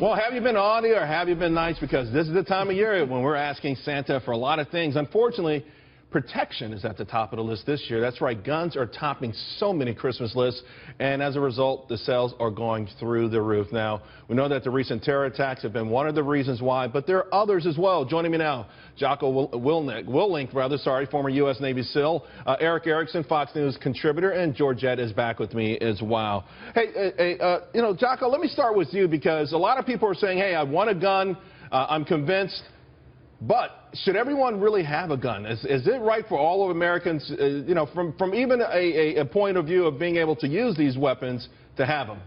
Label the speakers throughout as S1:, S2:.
S1: Well, have you been naughty or have you been nice? Because this is the time of year when we're asking Santa for a lot of things. Unfortunately, protection is at the top of the list this year. That's right, guns are topping so many Christmas lists, and as a result, the sales are going through the roof. Now, we know that the recent terror attacks have been one of the reasons why, but there are others as well. Joining me now, Jocko Willink, former U.S. Navy SEAL, Erick Erickson, Fox News contributor, and Georgette is back with me as well. Hey, Jocko, let me start with you because a lot of people are saying, hey, I want a gun, I'm convinced. But should everyone really have a gun? Is it right for all of Americans, from even a point of view of being able to use these weapons, to have them?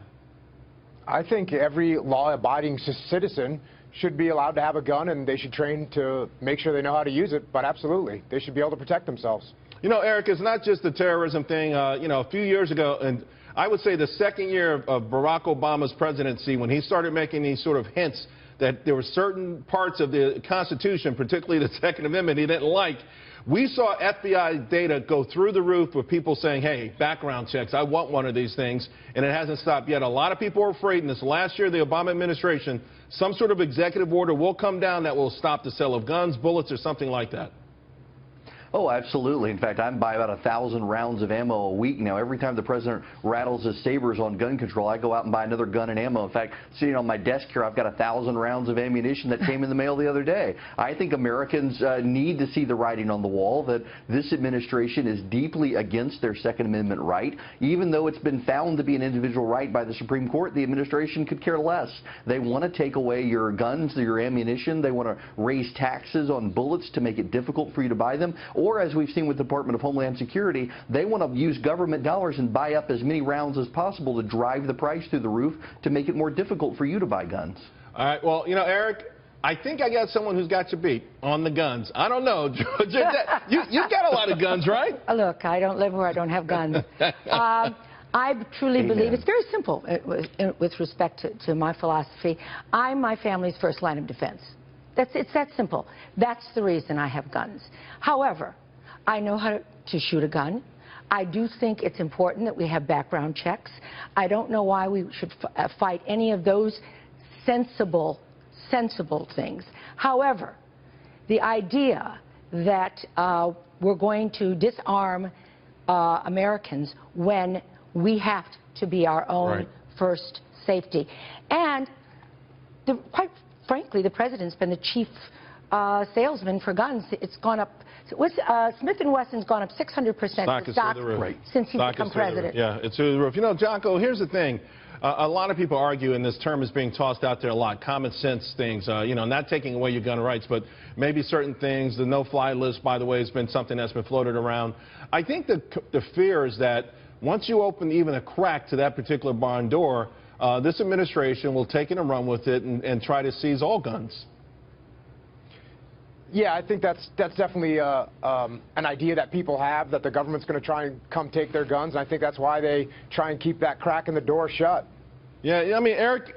S2: I think every law-abiding citizen should be allowed to have a gun, and they should train to make sure they know how to use it. But absolutely, they should be able to protect themselves. You know,
S1: Eric, it's not just the terrorism thing. A few years ago, and I would say the second year of Barack Obama's presidency, when he started making these sort of hints that there were certain parts of the Constitution, particularly the Second Amendment, he didn't like. We saw FBI data go through the roof with people saying, hey, background checks, I want one of these things, and it hasn't stopped yet. A lot of people are afraid in this last year, the Obama administration, some sort of executive order will come down that will stop the sale of guns, bullets, or something like that.
S3: Oh, absolutely. In fact, I'm buying about 1,000 rounds of ammo a week now. Every time the president rattles his sabers on gun control, I go out and buy another gun and ammo. In fact, sitting on my desk here, I've got 1,000 rounds of ammunition that came in the mail the other day. I think Americans need to see the writing on the wall that this administration is deeply against their Second Amendment right. Even though it's been found to be an individual right by the Supreme Court, the administration could care less. They want to take away your guns, your ammunition. They want to raise taxes on bullets to make it difficult for you to buy them. Or, as we've seen with the Department of Homeland Security, they want to use government dollars and buy up as many rounds as possible to drive the price through the roof to make it more difficult for you to buy guns. All right.
S1: Well, Eric, I think I got someone who's got you beat on the guns. I don't know. You've got a lot of guns, right?
S4: Look, I don't live where I don't have guns. I truly believe it's very simple with respect to my philosophy. I'm my family's first line of defense. It's that simple. That's the reason I have guns. However, I know how to shoot a gun. I do think it's important that we have background checks. I don't know why we should fight any of those sensible things. However, the idea that we're going to disarm Americans when we have to be our own first safety. And quite frankly, the president's been the chief salesman for guns. It's gone up. Smith & Wesson's gone up 600% stock since he's become president.
S1: Yeah, it's through the roof. Jocko, here's the thing. A lot of people argue, and this term is being tossed out there a lot, common sense things, not taking away your gun rights, but maybe certain things. The no-fly list, by the way, has been something that's been floated around. I think the fear is that once you open even a crack to that particular barn door, this administration will take it and run with it and try to seize all guns.
S2: Yeah, I think that's definitely an idea that people have, that the government's going to try and come take their guns. And I think that's why they try and keep that crack in the door shut.
S1: Yeah, I mean, Eric,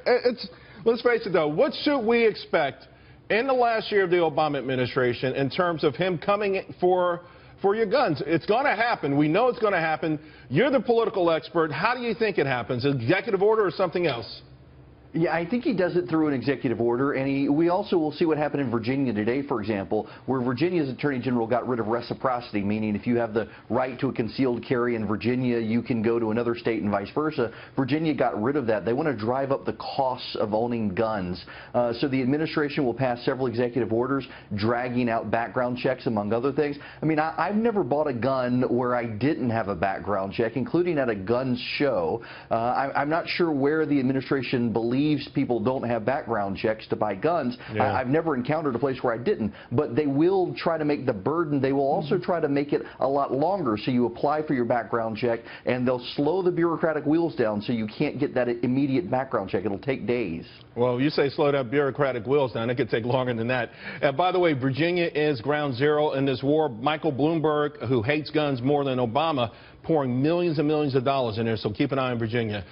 S1: let's face it, though. What should we expect in the last year of the Obama administration in terms of him coming for your guns? It's going to happen. We know it's going to happen. You're the political expert. How do you think it happens? Executive order or something else?
S3: Yeah, I think he does it through an executive order, and we also will see what happened in Virginia today, for example, where Virginia's Attorney General got rid of reciprocity, meaning if you have the right to a concealed carry in Virginia, you can go to another state and vice versa. Virginia got rid of that. They want to drive up the costs of owning guns. So the administration will pass several executive orders dragging out background checks, among other things. I mean, I've never bought a gun where I didn't have a background check, including at a gun show. I'm not sure where the administration believes people don't have background checks to buy guns. Yeah. I've never encountered a place where I didn't, but they will try to make the burden. They will also try to make it a lot longer, so you apply for your background check, and they'll slow the bureaucratic wheels down so you can't get that immediate background check. It'll take days.
S1: Well, you say slow that bureaucratic wheels down. It could take longer than that. By the way, Virginia is ground zero in this war. Michael Bloomberg, who hates guns more than Obama, pouring millions and millions of dollars in there, so keep an eye on Virginia.